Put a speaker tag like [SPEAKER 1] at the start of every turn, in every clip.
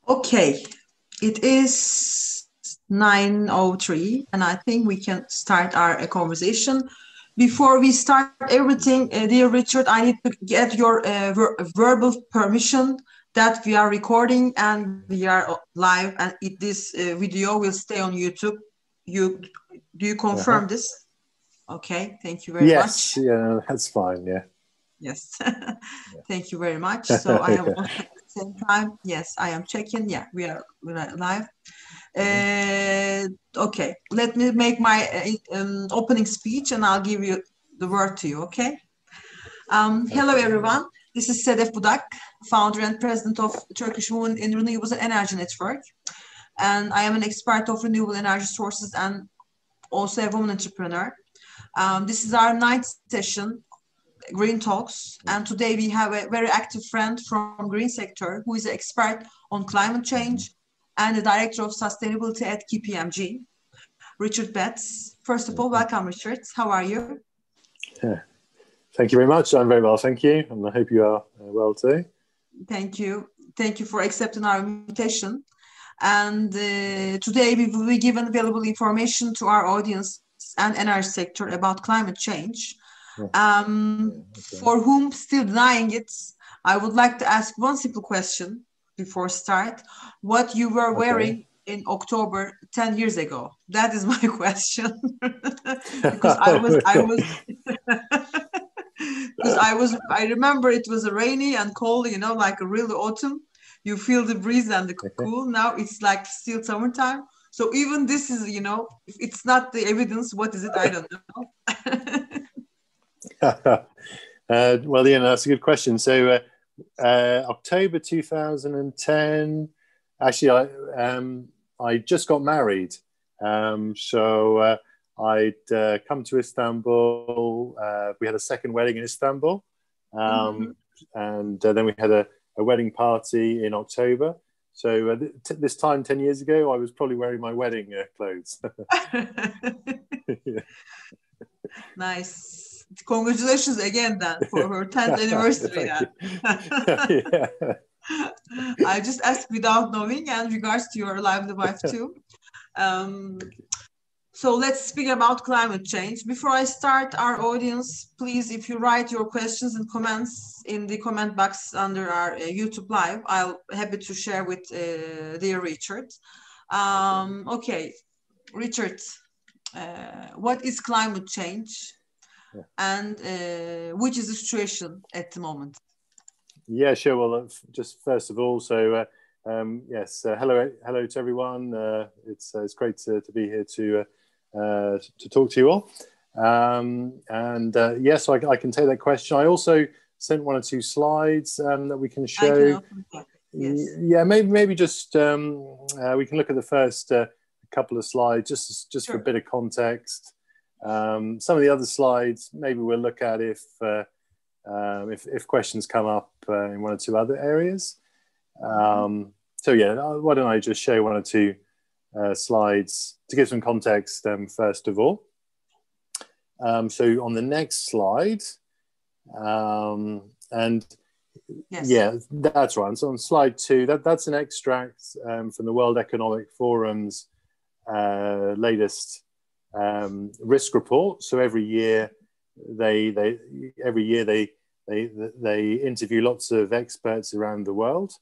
[SPEAKER 1] Okay, it is 9:03, and I think we can start our conversation. Before we start everything, dear Richard, I need to get your verbal permission that we are recording and we are live, and this video will stay on YouTube. Do you confirm this? Okay, thank you very much.
[SPEAKER 2] Yes, yeah, that's fine. Yeah.
[SPEAKER 1] Yes, thank you very much. So I am also at the same time. Yes, I am checking. Yeah, we are live. Okay, let me make my opening speech and I'll give you the word to you, okay? Hello, everyone. This is Sedef Budak, founder and president of Turkish Women in Renewables and Energy network. And I am an expert of renewable energy sources and also a woman entrepreneur. This is our ninth session, Green Talks, and today we have a very active friend from Green Sector who is an expert on climate change and the director of sustainability at KPMG, Richard Betts. First of all, welcome, Richard. How are you?
[SPEAKER 2] Thank you very much. I'm very well, thank you, and I hope you are well too.
[SPEAKER 1] Thank you. Thank you for accepting our invitation. And today we will be given valuable information to our audience and energy sector about climate change. For whom still denying it, I would like to ask one simple question before start. What you were wearing in October 10 years ago? That is my question. Because I remember it was rainy and cold, you know, like a real autumn. You feel the breeze and the cool. Now it's like still summertime. So even this is, you know, if it's not the evidence, what is it? I don't know.
[SPEAKER 2] Well, yeah, that's a good question. So October 2010, actually, I just got married. So I'd come to Istanbul. We had a second wedding in Istanbul. And then we had a wedding party in October. So this time 10 years ago, I was probably wearing my wedding clothes.
[SPEAKER 1] Yeah. Nice. Congratulations again then for her 10th anniversary. Yeah. I just asked without knowing and regards to your lively wife too. So let's speak about climate change. Before I start, our audience, please, if you write your questions and comments in the comment box under our YouTube live, I'll be happy to share with dear Richard. Okay, Richard, what is climate change? And which is the situation at the moment?
[SPEAKER 2] Yeah, sure. Well, just first of all, so yes, hello to everyone. It's great to be here to talk to you all. Yes, I can take that question. I also sent one or two slides that we can show.
[SPEAKER 1] Yes.
[SPEAKER 2] Yeah, maybe just we can look at the first couple of slides just for a bit of context. Some of the other slides maybe we'll look at if questions come up in one or two other areas. So yeah, why don't I just show one or two slides to give some context first of all. So on the next slide, and
[SPEAKER 1] yes.
[SPEAKER 2] Yeah, that's right. So on slide 2, that's an extract from the World Economic Forum's latest risk report. So every year they interview lots of experts around the world,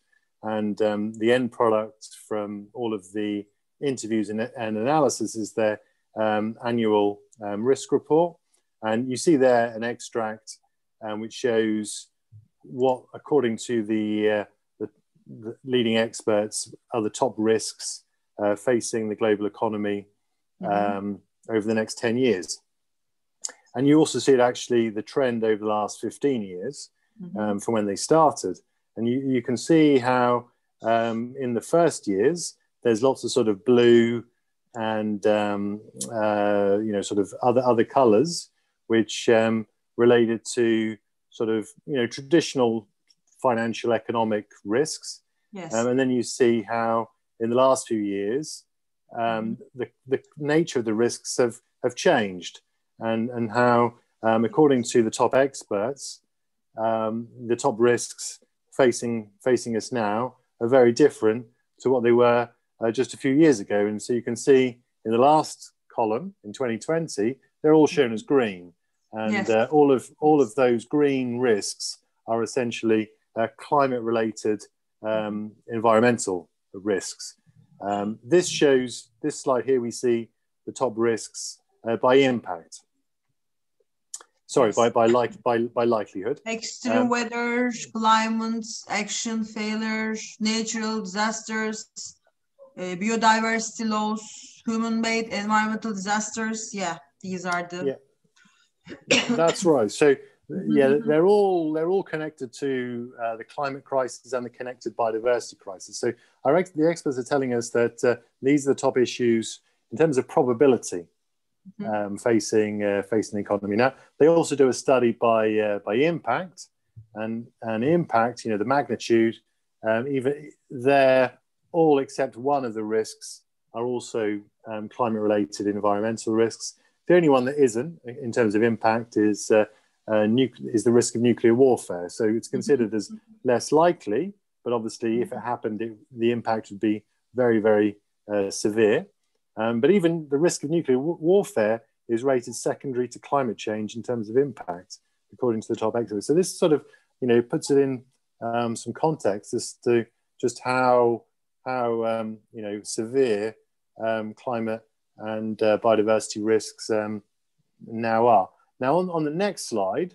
[SPEAKER 2] and the end product from all of the interviews and analysis is their annual risk report. And you see there an extract which shows what, according to the leading experts, are the top risks facing the global economy over the next 10 years. And you also see it actually the trend over the last 15 years from when they started. And you can see how in the first years, there's lots of sort of blue and, sort of other colors, which related to sort of, traditional financial economic risks.
[SPEAKER 1] Yes.
[SPEAKER 2] And then you see how in the last few years, the nature of the risks have changed, and how, according to the top experts, the top risks facing us now are very different to what they were just a few years ago. And so you can see in the last column in 2020, they're all shown as green. And
[SPEAKER 1] Yes.
[SPEAKER 2] all of those green risks are essentially climate-related environmental risks. This slide here, we see the top risks by impact. Sorry,
[SPEAKER 1] Yes.
[SPEAKER 2] by likelihood.
[SPEAKER 1] Extreme weather, climate action failures, natural disasters, biodiversity loss, human-made environmental disasters. Yeah, these are the.
[SPEAKER 2] Yeah, that's right. So yeah, they're all connected to the climate crisis and the connected biodiversity crisis. So the experts are telling us that these are the top issues in terms of probability facing the economy. Now, they also do a study by impact, and impact, the magnitude. Even there, all except one of the risks are also climate-related environmental risks. The only one that isn't, in terms of impact, is the risk of nuclear warfare. So it's considered as less likely, but obviously, if it happened, the impact would be very, very severe. But even the risk of nuclear warfare is rated secondary to climate change in terms of impact, according to the top experts. So this sort of, puts it in some context as to just how severe climate and biodiversity risks now are. Now, on the next slide,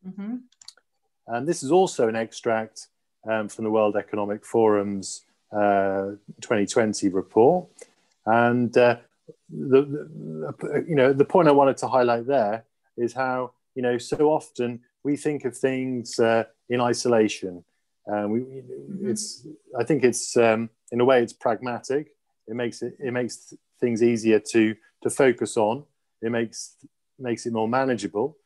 [SPEAKER 2] and this is also an extract from the World Economic Forum's 2020 report. And the point I wanted to highlight there is how so often we think of things in isolation. I think it's in a way it's pragmatic. It makes things easier to focus on. It makes it more manageable.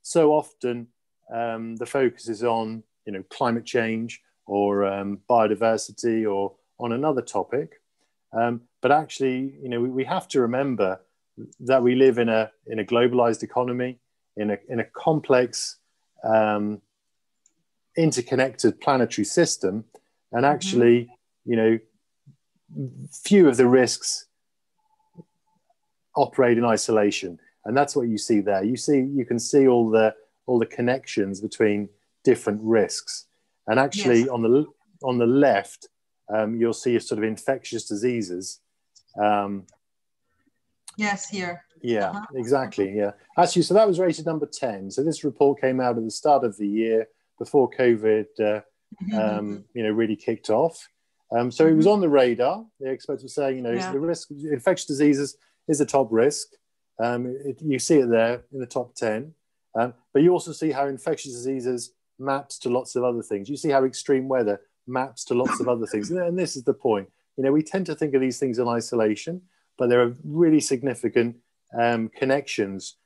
[SPEAKER 2] So often the focus is on climate change or biodiversity or on another topic. But actually, we have to remember that we live in a globalized economy, in a complex, interconnected planetary system, and actually, few of the risks operate in isolation, and that's what you see there. You can see all the connections between different risks, and actually, yes. on the left, you'll see a sort of infectious diseases.
[SPEAKER 1] Yes, here.
[SPEAKER 2] Yeah, exactly. Yeah, actually, so that was rated number 10. So this report came out at the start of the year before COVID, really kicked off. So it was on the radar. The experts were saying, the risk of infectious diseases is a top risk. You see it there in the top 10. But you also see how infectious diseases maps to lots of other things. You see how extreme weather maps to lots of other things. And this is the point. We tend to think of these things in isolation, but there are really significant connections.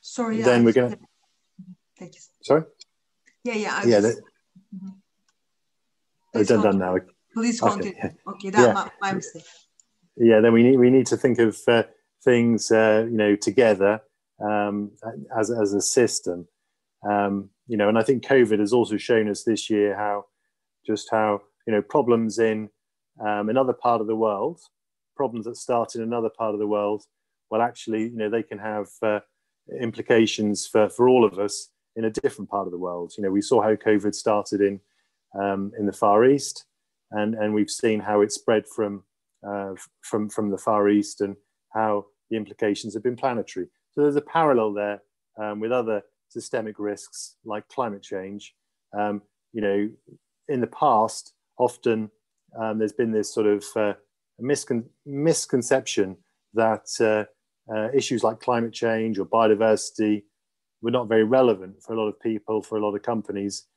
[SPEAKER 1] Sorry.
[SPEAKER 2] Then we're going to.
[SPEAKER 1] Thank you.
[SPEAKER 2] Sorry?
[SPEAKER 1] Yeah.
[SPEAKER 2] Done now.
[SPEAKER 1] Please continue. Okay, my mistake.
[SPEAKER 2] Yeah, then we need to think of things, together as a system. And I think COVID has also shown us this year how problems in another part of the world, problems that start in another part of the world, well, actually, they can have implications for all of us in a different part of the world. We saw how COVID started in the Far East, and we've seen how it spread from the Far East and how the implications have been planetary. So there's a parallel there with other systemic risks like climate change. In the past, often there's been this sort of misconception that issues like climate change or biodiversity were not very relevant for a lot of people, for a lot of companies.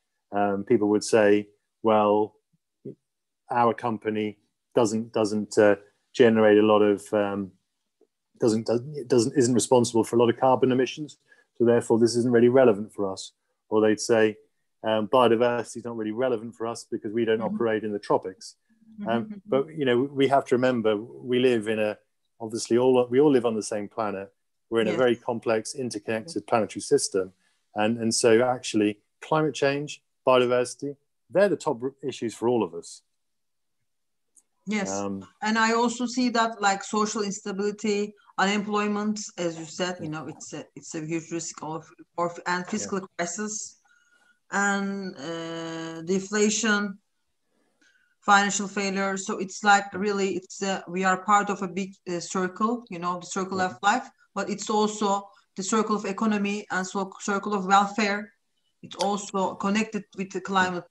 [SPEAKER 2] People would say, well, our company doesn't generate a lot of isn't responsible for a lot of carbon emissions, so therefore this isn't really relevant for us. Or they'd say biodiversity is not really relevant for us because we don't operate in the tropics. But we have to remember we live in we all live on the same planet. We're in a very complex, interconnected planetary system, And so actually climate change, biodiversity, they're the top issues for all of us.
[SPEAKER 1] Yes, and I also see that like social instability, unemployment, as you said, you know, it's a huge risk of and fiscal crisis and deflation, financial failure. So it's like really, we are part of a big circle, you know, the circle of life, but it's also the circle of economy and so circle of welfare. It's also connected with the climate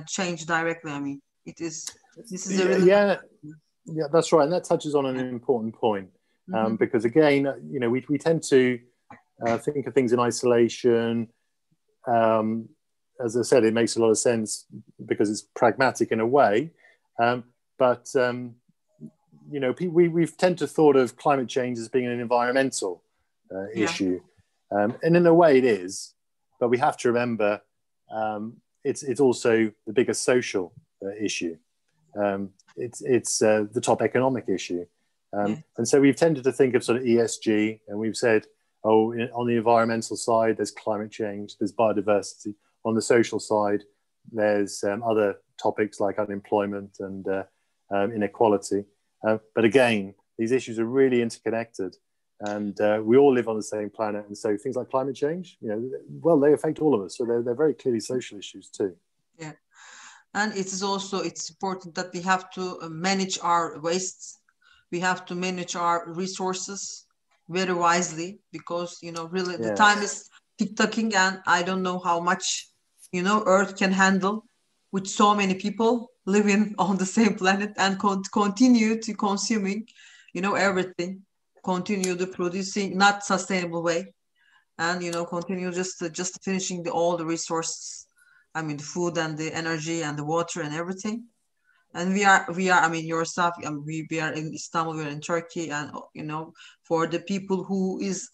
[SPEAKER 1] change directly. I mean, this is a really
[SPEAKER 2] yeah, that's right, and that touches on an important point because again, you know, we tend to think of things in isolation. As I said, it makes a lot of sense because it's pragmatic in a way, but you know, we've tend to thought of climate change as being an environmental issue, and in a way it is, but we have to remember it's also the biggest social issue. It's the top economic issue, and so we've tended to think of sort of ESG, and we've said, oh, on the environmental side, there's climate change, there's biodiversity. On the social side, there's other topics like unemployment and inequality. But again, these issues are really interconnected, and we all live on the same planet. And so things like climate change, you know, well, they affect all of us. So they're very clearly social issues too.
[SPEAKER 1] Yeah. And it's important that we have to manage our wastes. We have to manage our resources very wisely because, you know, really the time is tick-tocking, and I don't know how much, you know, Earth can handle with so many people living on the same planet and continue to consuming, you know, everything, continue the producing not sustainable way, and, you know, continue just finishing all the resources. I mean, the food and the energy and the water and everything. And we are, I mean, yourself, we are in Istanbul, we're in Turkey, and, you know, for the people who is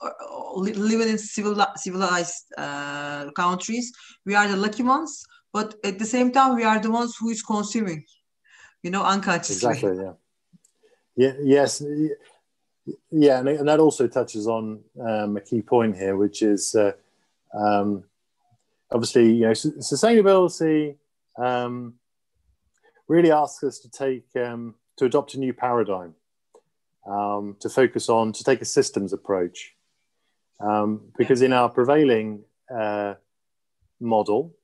[SPEAKER 1] living in civilized countries, we are the lucky ones, but at the same time, we are the ones who is consuming, you know, unconsciously.
[SPEAKER 2] Exactly, yes. Yeah, and that also touches on a key point here, which is obviously, you know, sustainability really asks us to adopt a new paradigm, to focus on, to take a systems approach, because in our prevailing model,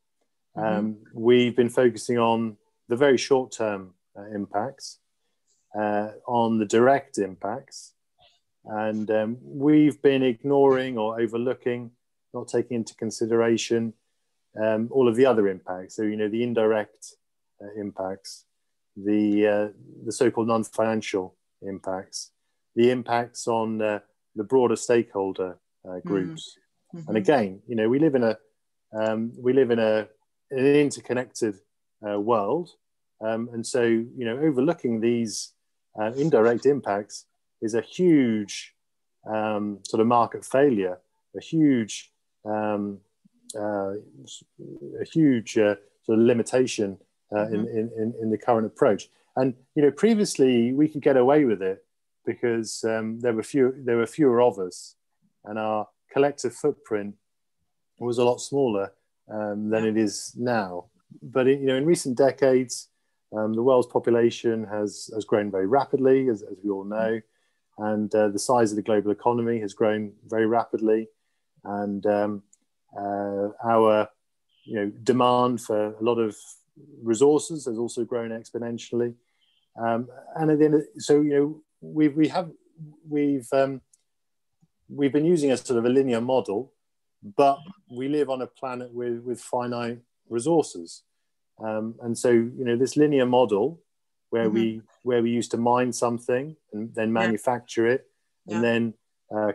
[SPEAKER 2] we've been focusing on the very short-term impacts, on the direct impacts, and we've been ignoring or overlooking, not taking into consideration all of the other impacts. So, you know, the indirect impacts, the so-called non-financial impacts, the impacts on the broader stakeholder groups. And again, you know, we live in an interconnected world, and so, you know, overlooking these indirect impacts is a huge sort of market failure, a huge sort of limitation in the current approach. And, you know, previously we could get away with it because there were fewer of us, and our collective footprint was a lot smaller than it is now. But you know, in recent decades, the world's population has grown very rapidly, as we all know, and the size of the global economy has grown very rapidly, and our, you know, demand for a lot of resources has also grown exponentially. And at the end, so, you know, we've been using a sort of a linear model, but we live on a planet with finite resources, and so, you know, this linear model where we used to mine something and then manufacture it and then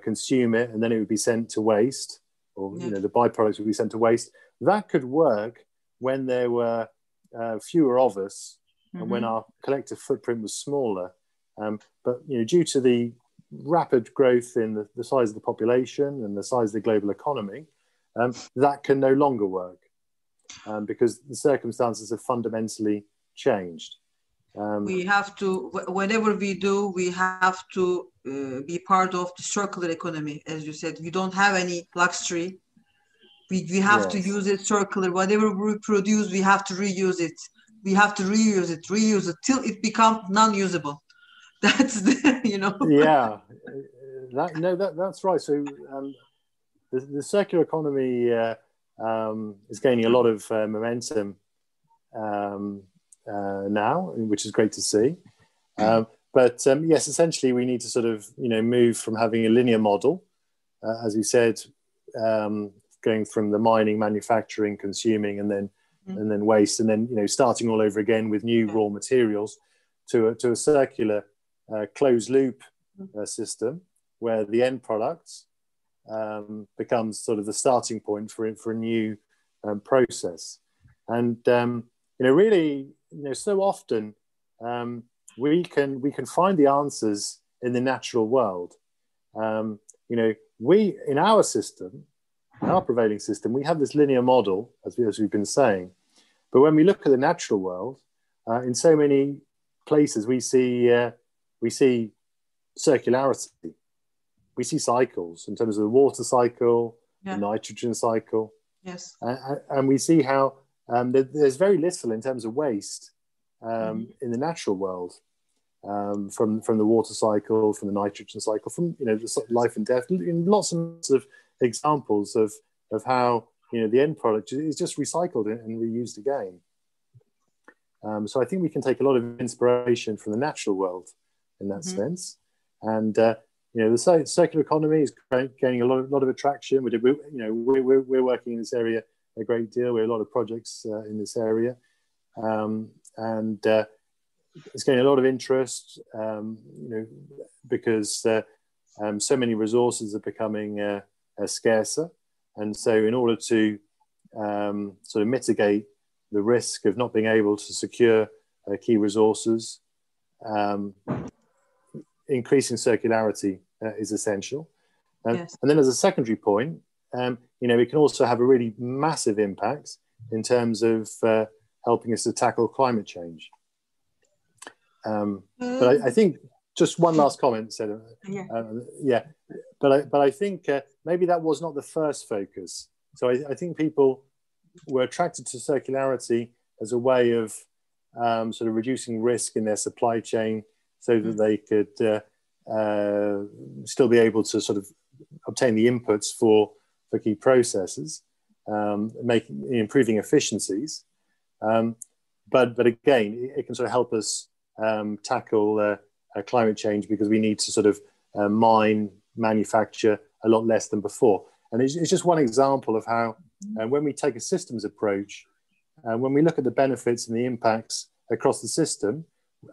[SPEAKER 2] consume it, and then it would be sent to waste, or you know, the byproducts would be sent to waste. That could work when there were fewer of us and when our collective footprint was smaller. But, you know, due to the rapid growth in the size of the population and the size of the global economy, that can no longer work because the circumstances have fundamentally changed.
[SPEAKER 1] We have to, whatever we do, we have to be part of the circular economy. As you said, we don't have any luxury We have to use it circular. Whatever we produce, we have to reuse it. We have to reuse it till it becomes non-usable. That's the, you know.
[SPEAKER 2] Yeah, that's right. So the circular economy is gaining a lot of momentum now, which is great to see. But yes, essentially, we need to sort of move from having a linear model, as we said, going from the mining, manufacturing, consuming, and then waste, and then starting all over again with new raw materials, to a circular closed loop system where the end product becomes sort of the starting point for a new process. And really, so often we can find the answers in the natural world. We in our system, our prevailing system, we have this linear model, as we've been saying. But when we look at the natural world, in so many places we see circularity. We see cycles in terms of the water cycle, the nitrogen cycle.
[SPEAKER 1] Yes.
[SPEAKER 2] And we see how there's very little in terms of waste in the natural world, from the water cycle, from the nitrogen cycle, from the life and death, in lots and lots of examples of how the end product is just recycled and reused again. So I think we can take a lot of inspiration from the natural world in that sense. And the circular economy is gaining a lot of attraction. We're working in this area a great deal. We have a lot of projects in this area, and it's getting a lot of interest. Because so many resources are becoming scarcer, and so in order to sort of mitigate the risk of not being able to secure key resources, increasing circularity is essential. And then as a secondary point, we can also have a really massive impact in terms of helping us to tackle climate change. But I think just one last comment, Sedef. But I think maybe that was not the first focus. So I think people were attracted to circularity as a way of sort of reducing risk in their supply chain, so that they could still be able to sort of obtain the inputs for key processes, improving efficiencies. But again, it can sort of help us tackle climate change, because we need to sort of manufacture a lot less than before. And it's just one example of how when we take a systems approach, when we look at the benefits and the impacts across the system,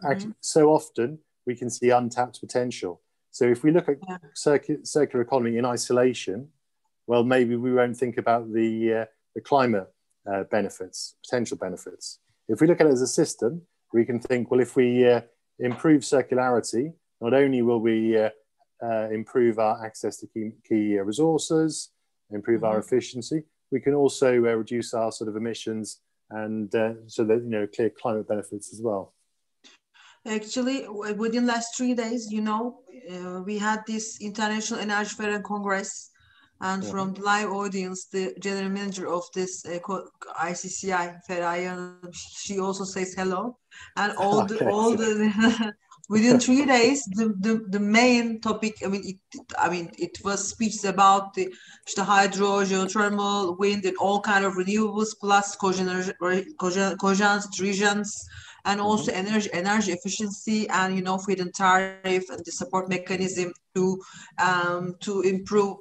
[SPEAKER 2] actually, so often we can see untapped potential. So if we look at circular economy in isolation, well, maybe we won't think about the climate benefits, potential benefits. If we look at it as a system, we can think, well, if we improve circularity, not only will we improve our access to key resources, improve our efficiency, we can also reduce our sort of emissions, and so that clear climate benefits as well.
[SPEAKER 1] Actually, within last 3 days, we had this International Energy Fair and Congress, and from the live audience, the general manager of this ICCI, Feraye, she also says hello, and all the within 3 days, the main topic. It was speeches about the hydro, geothermal, wind, and all kind of renewables, plus cogens, regions, and also energy efficiency, and feed-in tariff, and the support mechanism to improve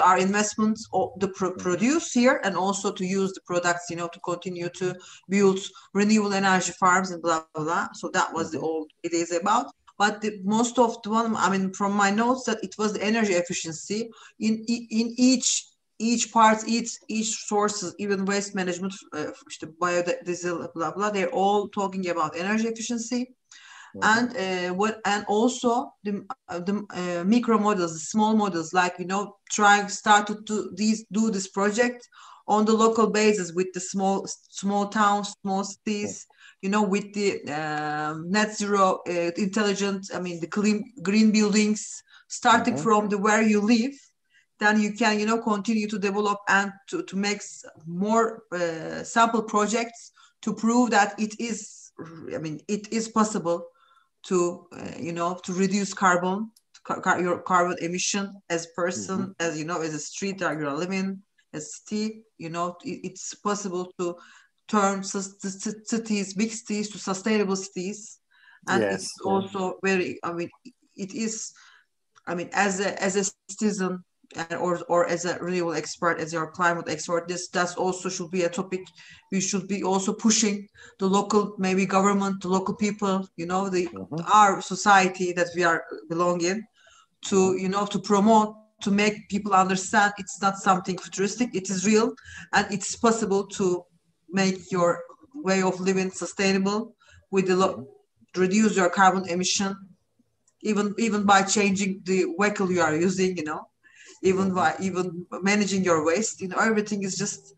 [SPEAKER 1] our investments, or the produce here, and also to use the products to continue to build renewable energy farms and blah blah blah. So that was all it is about. But most of the one, from my notes, that it was the energy efficiency in each part, each sources, even waste management, biodiesel, blah blah. They're all talking about energy efficiency, and also the micro models, the small models, like started to do this project on the local basis with the small towns, small cities, with the net zero intelligent, the green buildings, starting from where you live. then you can, you know, continue to develop and to make more sample projects to prove that it is, I mean, it is possible to, you know, to reduce your carbon emission as person, as, you know, as a street that you're living, as city, you know, it's possible to turn cities, big cities to sustainable cities. And it's also very, I mean, it is, I mean, as a citizen or as a renewable expert, as your climate expert, that also should be a topic. We should be also pushing the local, maybe government, the local people, you know, our society that we are belonging to, you know, to promote, to make people understand it's not something futuristic, it is real, and it's possible to make your way of living sustainable with the reduce your carbon emission, even by changing the vehicle you are using, you know, even by managing your waste, you know, everything is just,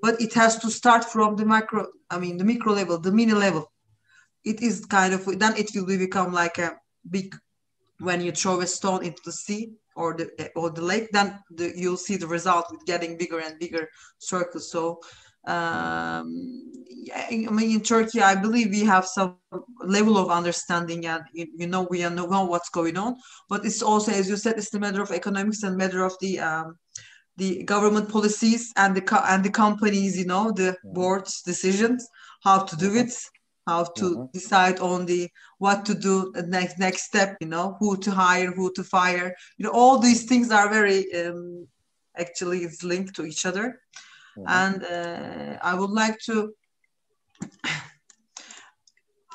[SPEAKER 1] but it has to start from the micro level, the mini level. It is kind of, then it will become like a big, when you throw a stone into the sea or the lake, then you'll see the result with getting bigger and bigger circles. So I mean, in Turkey, I believe we have some level of understanding, and you know, we know what's going on. But it's also, as you said, it's the matter of economics and matter of the government policies and the companies, you know, the board's decisions, how to do it, how to decide on what to do, the next step, you know, who to hire, who to fire. You know, all these things are very actually it's linked to each other. And I would like to.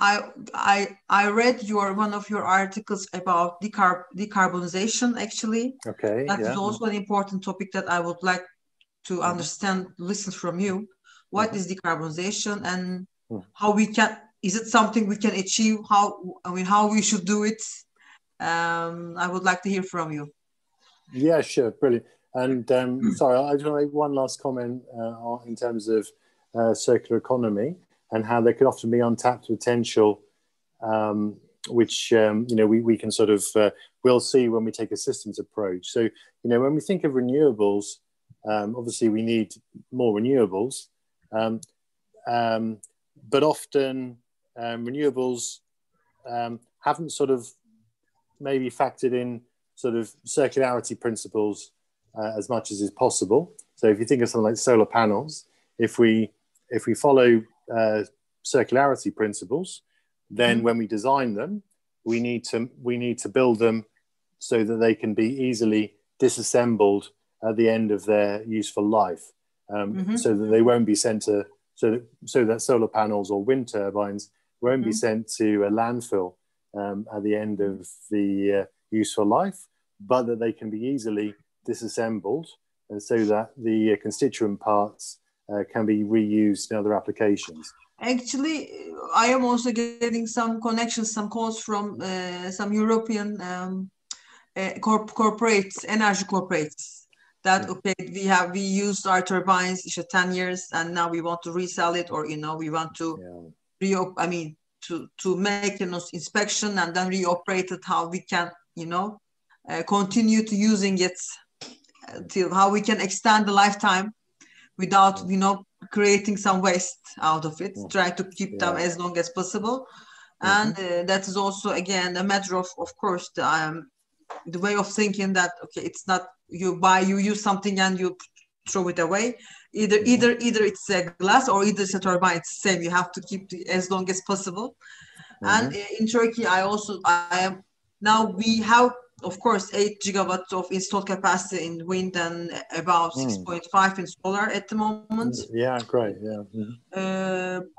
[SPEAKER 1] I read one of your articles about decarbonization. Actually, that is also an important topic that I would like to understand, listen from you. What is decarbonization, and how we can? Is it something we can achieve? How we should do it? I would like to hear from you.
[SPEAKER 2] Yeah, sure, brilliant. And sorry, I just want to make one last comment in terms of circular economy and how there could often be untapped potential, which you know, we can sort of we'll see when we take a systems approach. So, you know, when we think of renewables, obviously we need more renewables, but often renewables haven't sort of maybe factored in sort of circularity principles as much as is possible. So if you think of something like solar panels, if we follow circularity principles, then when we design them, we need to build them so that they can be easily disassembled at the end of their useful life, so that they won't be sent to so that solar panels or wind turbines won't be sent to a landfill at the end of the useful life, but that they can be easily disassembled, and so that the constituent parts can be reused in other applications.
[SPEAKER 1] Actually, I am also getting some connections, some calls from some European corporates, energy corporates, that we used our turbines for 10 years, and now we want to resell it, or, you know, we want to to make an inspection and then reoperate it. How we can, you know, continue to using it till how we can extend the lifetime without, you know, creating some waste out of it. Try to keep them as long as possible. And that is also, again, a matter of course, the way of thinking that, okay, it's not you use something and you throw it away. Either it's a glass or either it's a turbine. It's the same. You have to keep it as long as possible. And in Turkey, we have, of course, 8 gigawatts of installed capacity in wind and about 6.5 in solar at the moment.
[SPEAKER 2] Yeah, great. Yeah.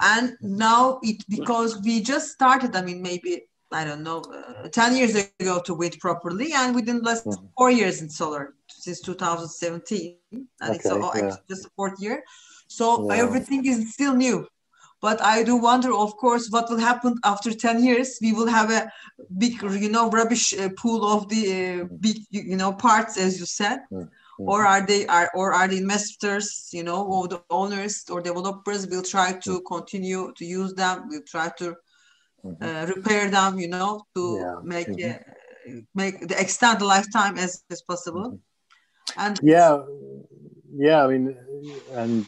[SPEAKER 1] And now because we just started, I mean, maybe, I don't know, 10 years ago to wind properly, and within less than 4 years in solar, since 2017. And it's just the 4th year. So everything is still new. But I do wonder, of course, what will happen after 10 years. We will have a big, you know, rubbish pool of the big, you know, parts, as you said. Or are the investors, you know, or the owners or developers will try to continue to use them, will try to repair them, you know, to extend the lifetime as possible. And
[SPEAKER 2] I mean, and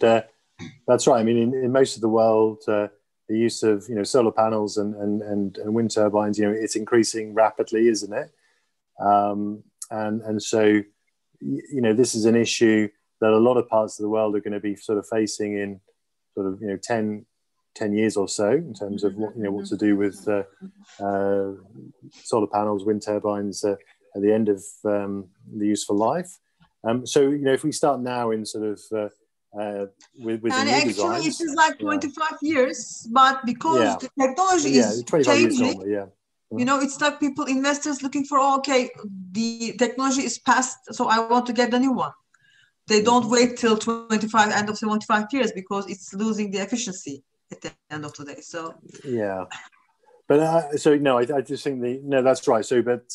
[SPEAKER 2] that's right. I mean, in most of the world, the use of solar panels and wind turbines, it's increasing rapidly, isn't it? And so this is an issue that a lot of parts of the world are going to be sort of facing in sort of 10 years or so, in terms of what to do with solar panels, wind turbines at the end of the useful life. So if we start now in sort of with the new
[SPEAKER 1] actually
[SPEAKER 2] designs,
[SPEAKER 1] it is like 25 years, but because the technology is
[SPEAKER 2] 25 years
[SPEAKER 1] changing,
[SPEAKER 2] normal,
[SPEAKER 1] it's like people, investors looking for, the technology is past, so I want to get the new one. They don't wait till end of 25 years, because it's losing the efficiency at the end of the day. So
[SPEAKER 2] but I just think that's right. So, but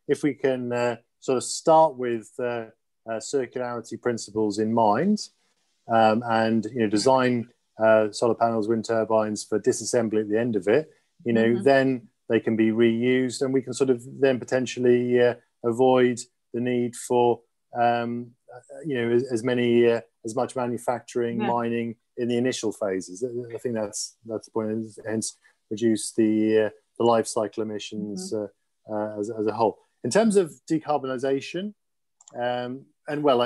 [SPEAKER 2] if we can sort of start with circularity principles in mind, and design solar panels, wind turbines for disassembly at the end of it, then they can be reused, and we can sort of then potentially avoid the need for as much manufacturing, mining in the initial phases. I think that's the point, and hence reduce the life cycle emissions as a whole. In terms of decarbonisation, and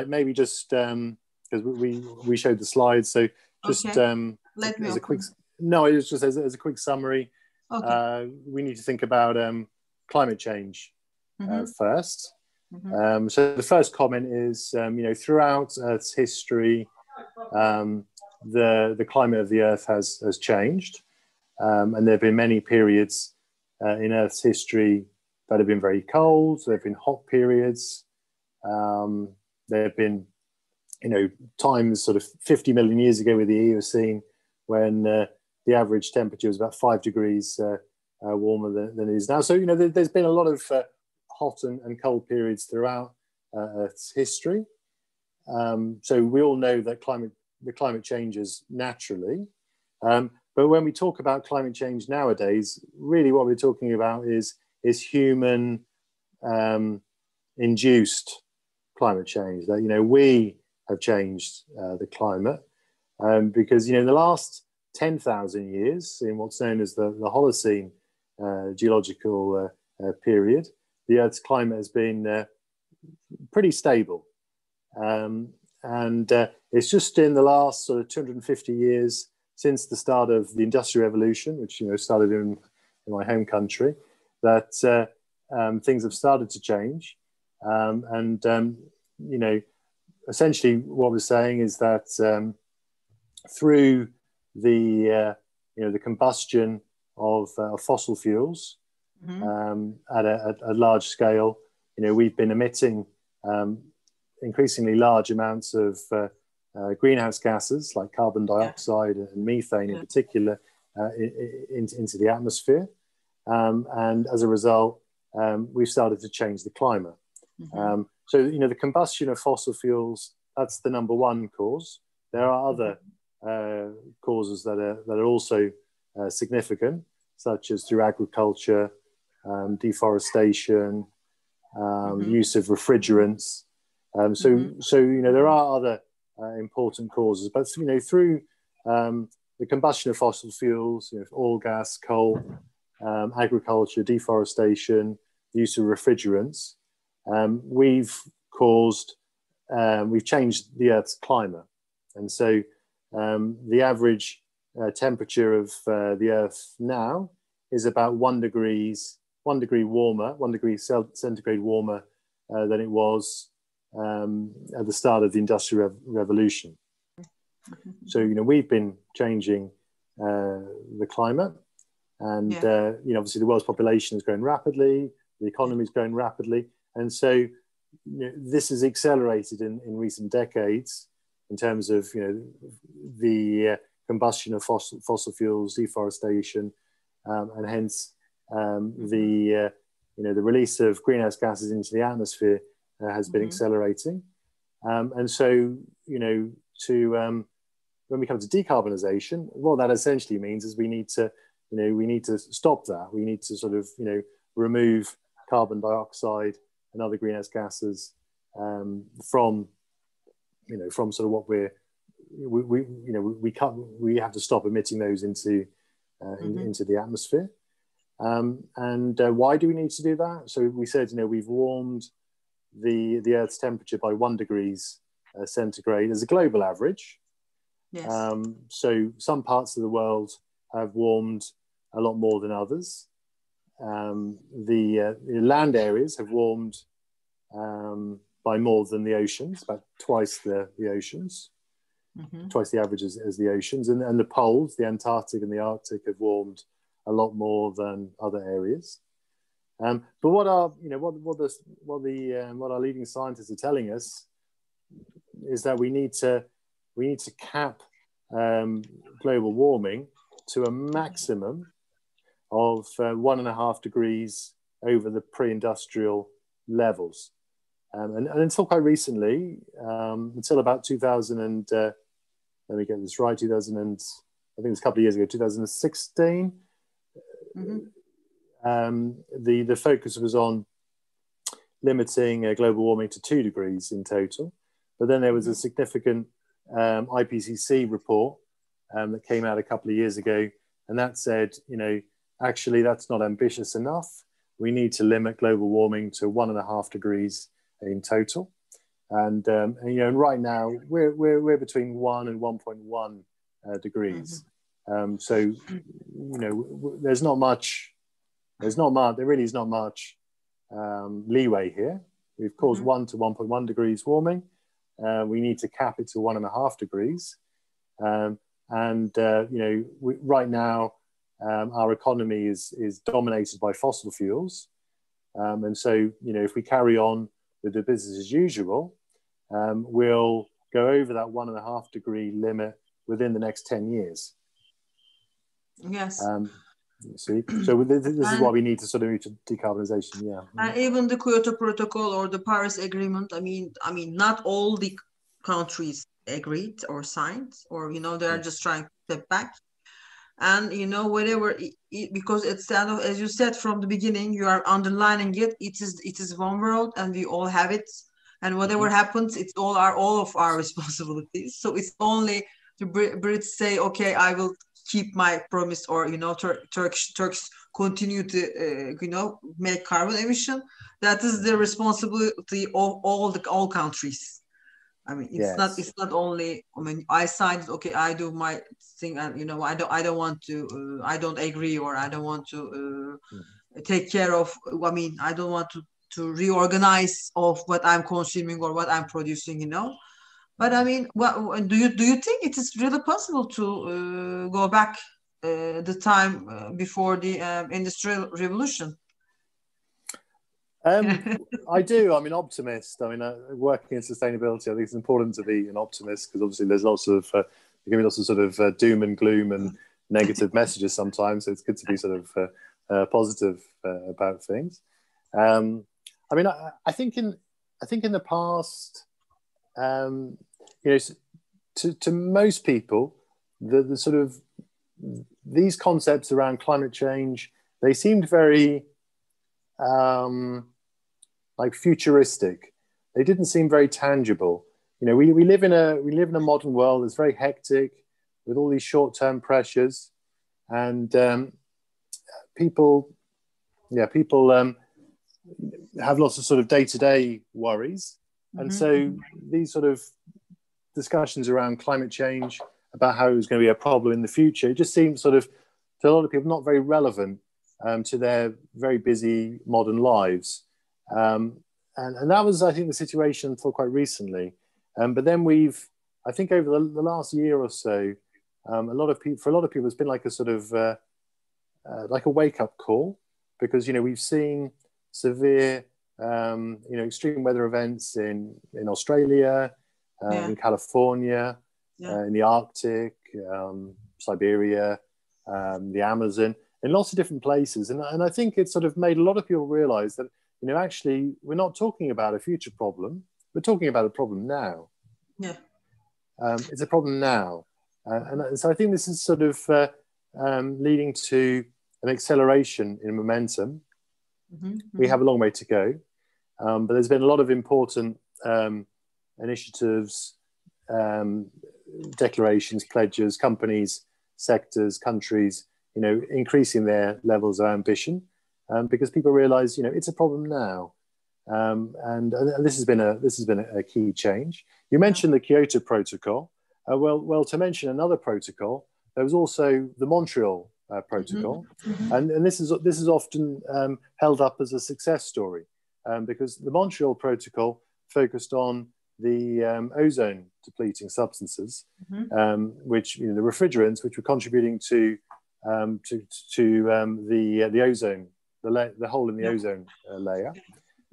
[SPEAKER 2] maybe just because we showed the slides, so just as a quick as a quick summary, we need to think about climate change first. So the first comment is, throughout Earth's history, the climate of the Earth has changed, and there have been many periods in Earth's history that have been very cold. There have been hot periods. There have been, times sort of 50 million years ago with the Eocene, when the average temperature was about 5 degrees warmer than it is now. So, there's been a lot of hot and cold periods throughout Earth's history. So we all know that the climate changes naturally. But when we talk about climate change nowadays, really what we're talking about is human induced climate change. That we have changed the climate, because in the last 10,000 years, in what's known as the Holocene geological period, the Earth's climate has been pretty stable, and it's just in the last sort of 250 years, since the start of the Industrial Revolution, which started in my home country, that things have started to change. Essentially what we're saying is that through the combustion of fossil fuels at a large scale, we've been emitting increasingly large amounts of greenhouse gases like carbon dioxide and methane in particular into the atmosphere, and as a result, we've started to change the climate. So the combustion of fossil fuels, that's the number one cause. There are other causes that are also significant, such as through agriculture, deforestation, use of refrigerants. So there are other important causes, but through the combustion of fossil fuels, oil, gas, coal, agriculture, deforestation, the use of refrigerants, we've changed the Earth's climate. And so the average temperature of the Earth now is about 1 degree centigrade warmer than it was at the start of the Industrial Revolution. So, we've been changing the climate, and obviously the world's population is growing rapidly, the economy is growing rapidly, and so this has accelerated in recent decades in terms of the combustion of fossil fuels, deforestation, and hence the release of greenhouse gases into the atmosphere has been accelerating, and so when we come to decarbonisation, what that essentially means is we need to stop that. We need to sort of remove carbon dioxide and other greenhouse gases from from sort of what we have to stop emitting those into into the atmosphere. And why do we need to do that? So we said, we've warmed the Earth's temperature by 1 degree centigrade as a global average.
[SPEAKER 1] Yes.
[SPEAKER 2] So some parts of the world have warmed a lot more than others. The land areas have warmed by more than the oceans, about twice the oceans, twice the average as the oceans. And the poles, the Antarctic and the Arctic, have warmed a lot more than other areas. But what our leading scientists are telling us is that we need to cap global warming to a maximum of 1.5 degrees over the pre-industrial levels. And until quite recently, until about 2000 and, let me get this right, 2000 and, I think it was a couple of years ago, 2016, the focus was on limiting global warming to 2 degrees in total. But then there was a significant IPCC report that came out a couple of years ago, and that said, actually that's not ambitious enough. We need to limit global warming to 1.5 degrees in total. And right now we're between 1 and 1.1 degrees. So there's not much. There really is not much leeway here. We've caused 1 to 1.1 degrees warming. We need to cap it to 1.5 degrees. Right now, our economy is dominated by fossil fuels. And so, if we carry on with the business as usual, we'll go over that 1.5 degree limit within the next 10 years.
[SPEAKER 1] Yes.
[SPEAKER 2] See, so this is why we need to sort of move to decarbonisation. Yeah.
[SPEAKER 1] And even the Kyoto Protocol or the Paris Agreement. I mean, not all the countries agreed or signed, or they are just trying to step back. And whatever, because it's as you said from the beginning, you are underlining it. It is one world, and we all have it. And whatever happens, it's all of our responsibilities. So it's only the Brits say, okay, I will keep my promise, or Turks continue to make carbon emission. That is the responsibility of all countries. I mean, it's not only. I mean, I signed. Okay, I do my thing, and I don't want to. I don't agree, or I don't want to take care of. I mean, I don't want to reorganize of what I'm consuming or what I'm producing. But I mean, what do you think it is really possible to go back the time before the Industrial Revolution?
[SPEAKER 2] I do. I'm an optimist. I mean, working in sustainability, I think it's important to be an optimist, because obviously there's lots of there can be lots of sort of doom and gloom and negative messages sometimes. So it's good to be sort of positive about things. I mean, I think in the past, to most people, the sort of these concepts around climate change, they seemed very like futuristic. They didn't seem very tangible. We live in a modern world that's very hectic, with all these short-term pressures, and people have lots of sort of day-to-day worries. And so these sort of discussions around climate change, about how it was going to be a problem in the future, it just seems sort of, to a lot of people, not very relevant to their very busy modern lives. And that was, I think, the situation until quite recently. But then I think over the last year or so, for a lot of people, it's been like a sort of like a wake-up call, because we've seen severe extreme weather events in Australia, in California, in the Arctic, Siberia, the Amazon, in lots of different places. And I think it sort of made a lot of people realize that, actually, we're not talking about a future problem. We're talking about a problem now.
[SPEAKER 1] Yeah.
[SPEAKER 2] It's a problem now. And so I think this is sort of leading to an acceleration in momentum. We have a long way to go. But there's been a lot of important initiatives, declarations, pledges, companies, sectors, countries, increasing their levels of ambition, because people realize, it's a problem now. And this has been a key change. You mentioned the Kyoto Protocol. Well, to mention another protocol, there was also the Montreal Protocol, and this is often held up as a success story, because the Montreal Protocol focused on the ozone depleting substances, which the refrigerants, which were contributing to the ozone, the hole in the ozone layer.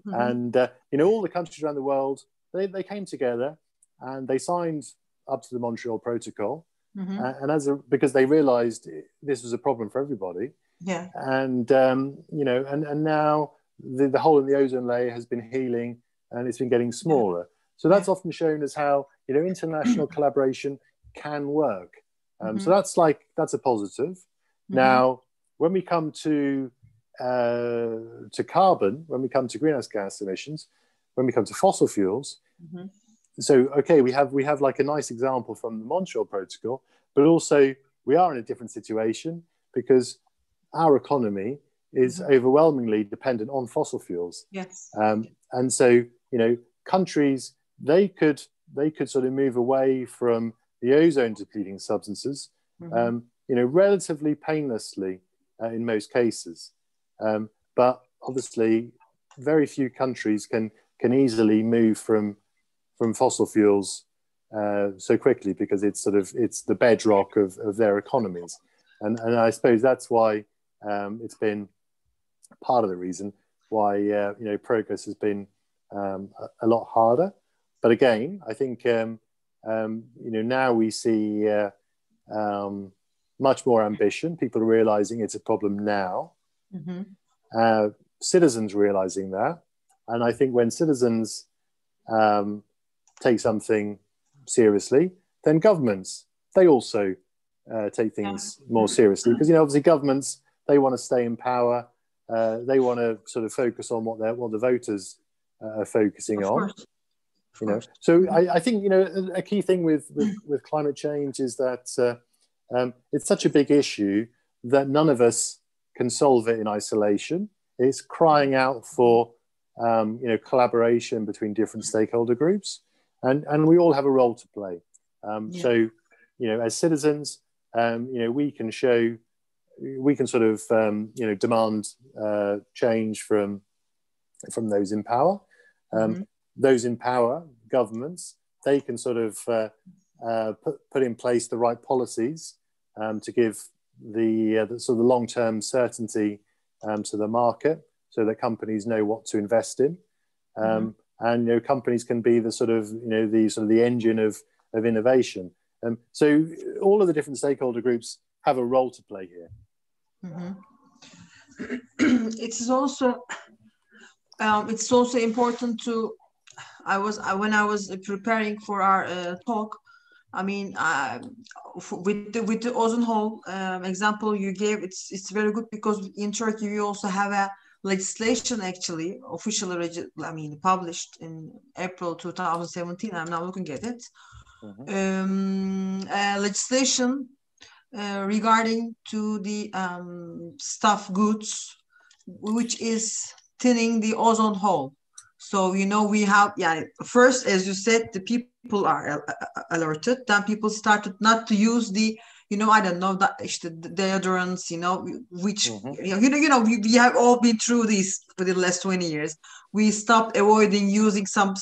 [SPEAKER 2] And all the countries around the world, they came together and they signed up to the Montreal Protocol, and because they realised this was a problem for everybody.
[SPEAKER 1] Yeah.
[SPEAKER 2] And and now the hole in the ozone layer has been healing, and it's been getting smaller. So that's often shown as how international collaboration can work. So that's a positive. Now, when we come to carbon, when we come to greenhouse gas emissions, when we come to fossil fuels, so we have like a nice example from the Montreal Protocol, but also we are in a different situation because our economy is overwhelmingly dependent on fossil fuels.
[SPEAKER 1] Yes.
[SPEAKER 2] And so countries, they could sort of move away from the ozone depleting substances, relatively painlessly in most cases. But obviously, very few countries can easily move from fossil fuels so quickly, because it's the bedrock of their economies, and I suppose that's why it's been part of the reason why progress has been a lot harder. But again, I think now we see much more ambition. People are realizing it's a problem now. Citizens realizing that, and I think when citizens take something seriously, then governments, they also take things more seriously, because obviously governments, they want to stay in power, they want to sort of focus on what the voters are focusing on. So I think a key thing with climate change is that it's such a big issue that none of us can solve it in isolation. It's crying out for collaboration between different stakeholder groups, and we all have a role to play. So as citizens, we can sort of demand change from those in power. Those in power, governments, they can sort of put in place the right policies to give the sort of long-term certainty to the market, so that companies know what to invest in, and companies can be the sort of the engine of innovation. So all of the different stakeholder groups have a role to play here.
[SPEAKER 1] It's also important to. When I was preparing for our talk, I mean, with the ozone hole example you gave, it's very good, because in Turkey we also have a legislation actually officially published in April 2017. I'm now looking at it. Legislation regarding to the stuff goods, which is thinning the ozone hole. So we have first, as you said, the people are alerted. Then people started not to use the I don't know, that the deodorants, which we have all been through this for the last 20 years. We stopped avoiding using some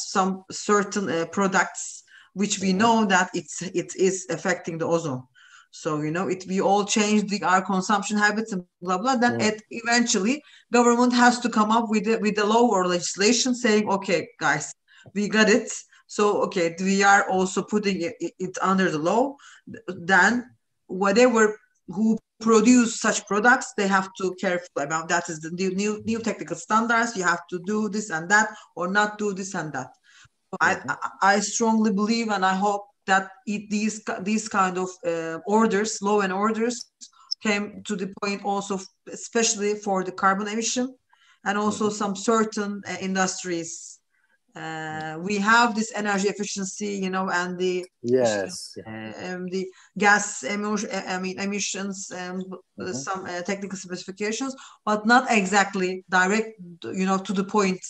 [SPEAKER 1] certain products which we know that it is affecting the ozone. So we all changed our consumption habits and blah blah. Then eventually government has to come up with a law or legislation saying, okay, guys, we got it. So we are also putting it under the law. Then whatever who produce such products, they have to careful about that. Is the new technical standards. You have to do this and that, or not do this and that. I strongly believe, and I hope that these kind of orders, law and orders, came to the point also, especially for the carbon emission, and also some certain industries we have this energy efficiency, you know, and the the gas emissions and some technical specifications, but not exactly direct, you know, to the point.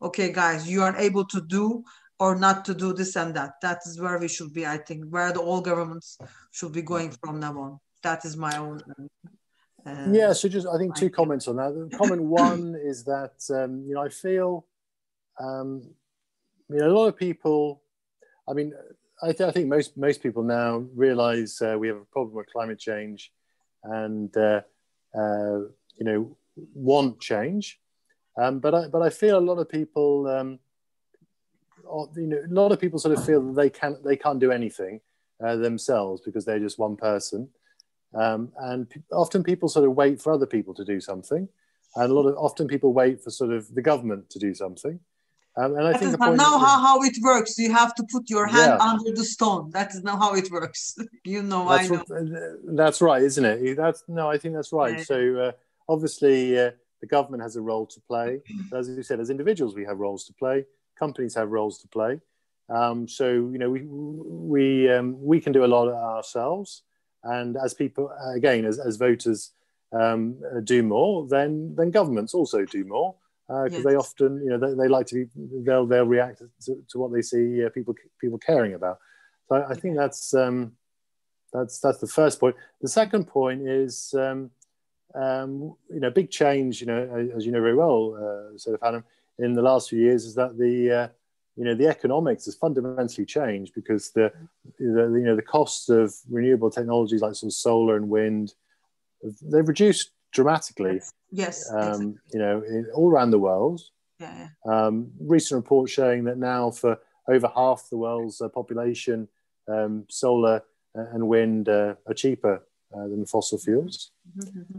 [SPEAKER 1] Okay, guys, you are able to do or not to do this and that. That is where we should be, I think, where all governments should be going from now on. That is my own.
[SPEAKER 2] So just I think two comments on that. Comment one is that you know, I feel. You know, a lot of people, I mean, I think most people now realize we have a problem with climate change and, you know, want change. But I feel a lot of people, you know, a lot of people sort of feel that they can't do anything themselves because they're just one person. And often people sort of wait for other people to do something. And often people wait for sort of the government to do something. And I think the point
[SPEAKER 1] now how it works. You have to put your hand under the stone. That is now how it works. You know, I know.
[SPEAKER 2] That's right, isn't it? I think that's right. So obviously the government has a role to play. But as you said, as individuals, we have roles to play. Companies have roles to play. So you know, we can do a lot ourselves. And as people, again, as voters do more, then governments also do more. Because they often, you know, they like to be, they'll react to what they see people caring about. So I think that's the first point. The second point is, you know, big change. You know, as you know very well, Sedef, in the last few years, is that you know, the economics has fundamentally changed because the you know, the cost of renewable technologies like sort of solar and wind, they've reduced dramatically.
[SPEAKER 1] Yes.
[SPEAKER 2] You know, all around the world. Recent reports showing that now for over half the world's population, solar and wind are cheaper than fossil fuels.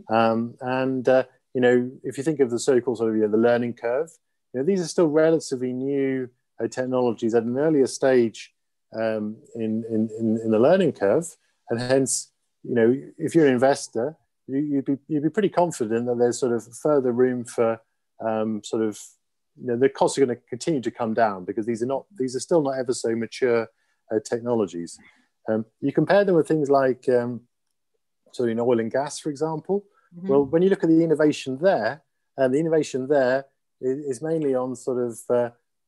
[SPEAKER 2] And you know, if you think of the so-called sort of, you know, the learning curve, you know, these are still relatively new technologies at an earlier stage in the learning curve, and hence, you know, if you're an investor, you'd be pretty confident that there's sort of further room for sort of, you know, the costs are going to continue to come down because these are still not ever so mature technologies. You compare them with things like so in oil and gas, for example. Well, when you look at the innovation there, the innovation there is mainly on sort of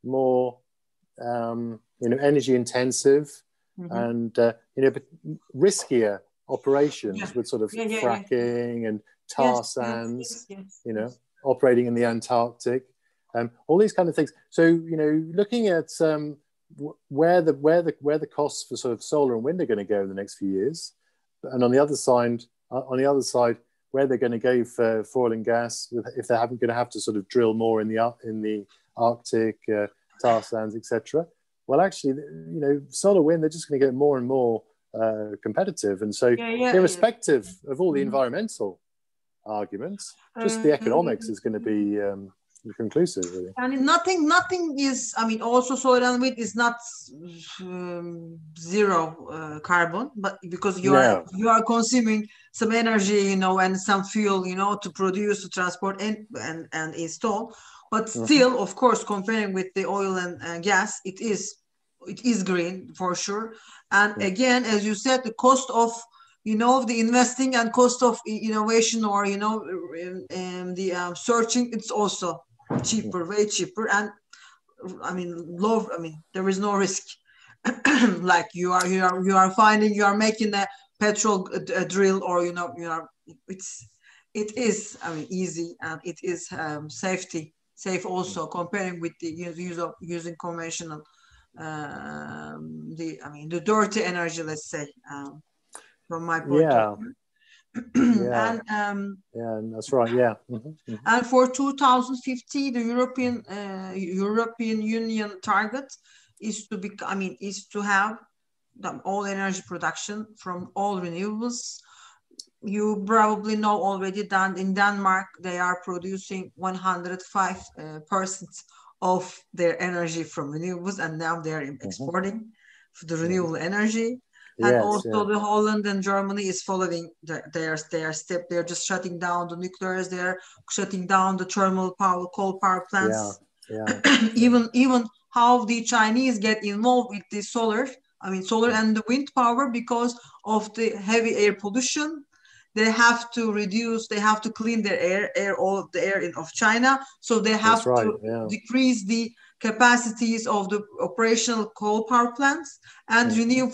[SPEAKER 2] more you know, energy intensive and you know, riskier operations with sort of fracking and tar sands, you know, operating in the Antarctic, all these kind of things. So, you know, looking at where the costs for sort of solar and wind are going to go in the next few years, and on the other side, where they're going to go for oil and gas, if they're going to have to sort of drill more in the Arctic, tar sands, etc. Well, actually, you know, solar wind, they're just going to get more and more competitive, and so irrespective of all the environmental arguments, just the economics is going to be conclusive, really.
[SPEAKER 1] And nothing is, I mean, also solar and wind is not zero carbon, but because you are consuming some energy, you know, and some fuel, you know, to produce, to transport and install. But still, of course, comparing with the oil and gas, it is green for sure. And again, as you said, the cost of, you know, the investing and cost of innovation, or, you know, the searching, it's also cheaper, way cheaper. And I mean, there is no risk. Like you are finding, you are making a petrol drill, or, you know, it is, I mean, easy, and it is safe also, comparing with the use of using conventional the dirty energy, let's say, from my point of view.
[SPEAKER 2] And that's right.
[SPEAKER 1] And for 2050, the European Union target is to have all energy production from all renewables. You probably know already that in Denmark, they are producing 105% of their energy from renewables, and now they are exporting the renewable energy. And the Holland and Germany is following their step. They're just shutting down the nuclears. They're shutting down the thermal power, coal power plants. Even how the Chinese get involved with the solar and the wind power because of the heavy air pollution. They have to clean their all of the air of China. So they have to decrease the capacities of the operational coal power plants and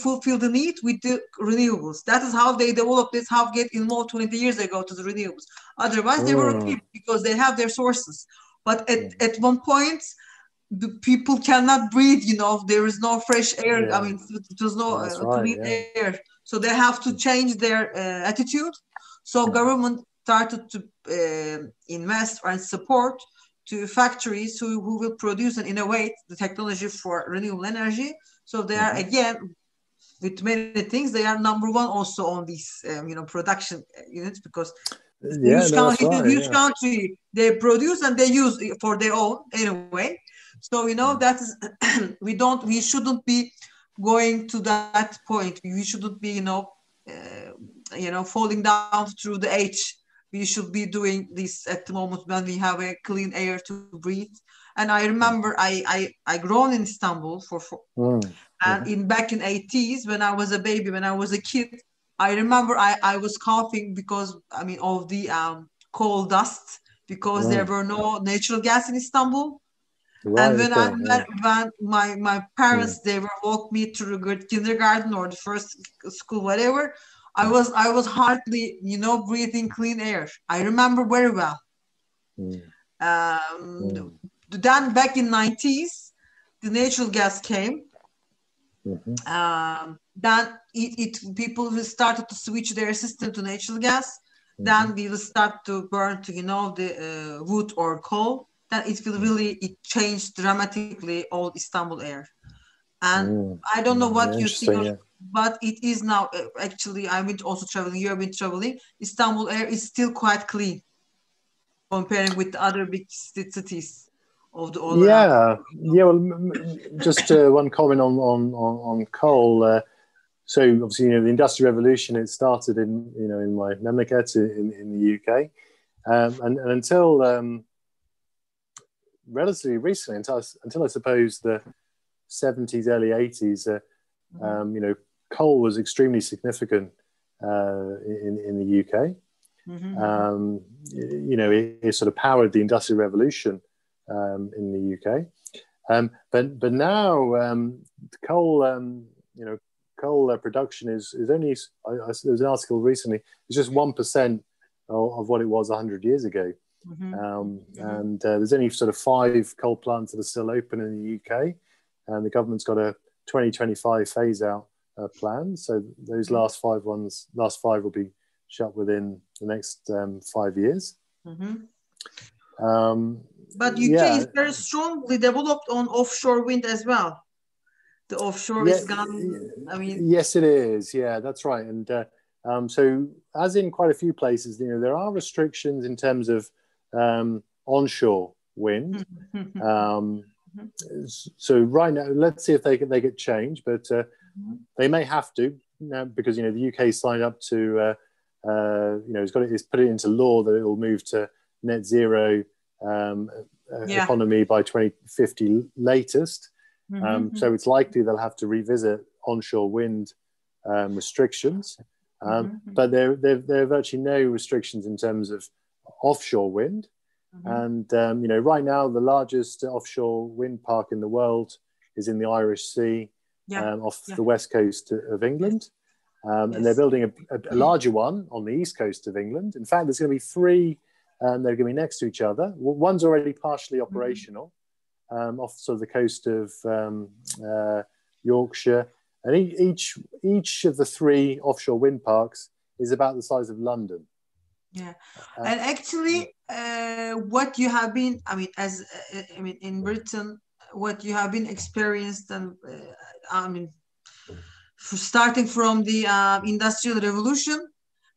[SPEAKER 1] fulfill the need with the renewables. That is how they developed this, how get involved 20 years ago to the renewables. Otherwise, they were okay because they have their sources. But at one point, the people cannot breathe, there is no fresh air. There's no clean air. So they have to change their attitude. So government started to invest and support to factories who will produce and innovate the technology for renewable energy. So they are, again, with many things, they are number one also on these, production units because huge country, they produce and they use for their own anyway. So, that is, we shouldn't be going to that point. We shouldn't be, falling down through the age. We should be doing this at the moment when we have a clean air to breathe. And I remember I grown in Istanbul and back in 80s when I was a baby, when I was a kid, I remember I was coughing because of the coal dust because there were no natural gas in Istanbul. Right, and when my parents they were walk me through good kindergarten or the first school, whatever, I was hardly breathing clean air. I remember very well. Then back in 90s, the natural gas came. Then people started to switch their system to natural gas. Then we will start to burn to the wood or coal. Then it changed dramatically all Istanbul air. And I don't know what you think, but it is now actually, I've been also traveling, you've been traveling, Istanbul air is still quite clean comparing with the other big cities of the all around.
[SPEAKER 2] Well, just one comment on coal. So obviously, the Industrial Revolution, it started in my memleket in the UK. And until relatively recently, until I suppose the 70s, early 80s, coal was extremely significant in the UK. It sort of powered the Industrial Revolution in the UK. But now coal, coal production is only. There was an article recently. It's just 1% of what it was 100 years ago. And there's only sort of 5 coal plants that are still open in the UK, and the government's got a 2025 phase out plan. So those last 5 will be shut within the next 5 years.
[SPEAKER 1] But UK is very strongly developed on offshore wind as well. The offshore is gone.
[SPEAKER 2] Yes, it is. Yeah, that's right. And so, as in quite a few places, there are restrictions in terms of onshore wind. So right now, let's see if they get changed, but they may have to now because the UK signed up to it's put it into law that it will move to net zero economy by 2050 latest. So it's likely they'll have to revisit onshore wind restrictions. But there are virtually no restrictions in terms of offshore wind. And, right now, the largest offshore wind park in the world is in the Irish Sea off the west coast of England. And they're building a larger one on the east coast of England. In fact, there's going to be 3, they're going to be next to each other. One's already partially operational off sort of the coast of Yorkshire. And each of the 3 offshore wind parks is about the size of London.
[SPEAKER 1] And actually, what you have been, in Britain, what you have been experienced, and starting from the Industrial Revolution,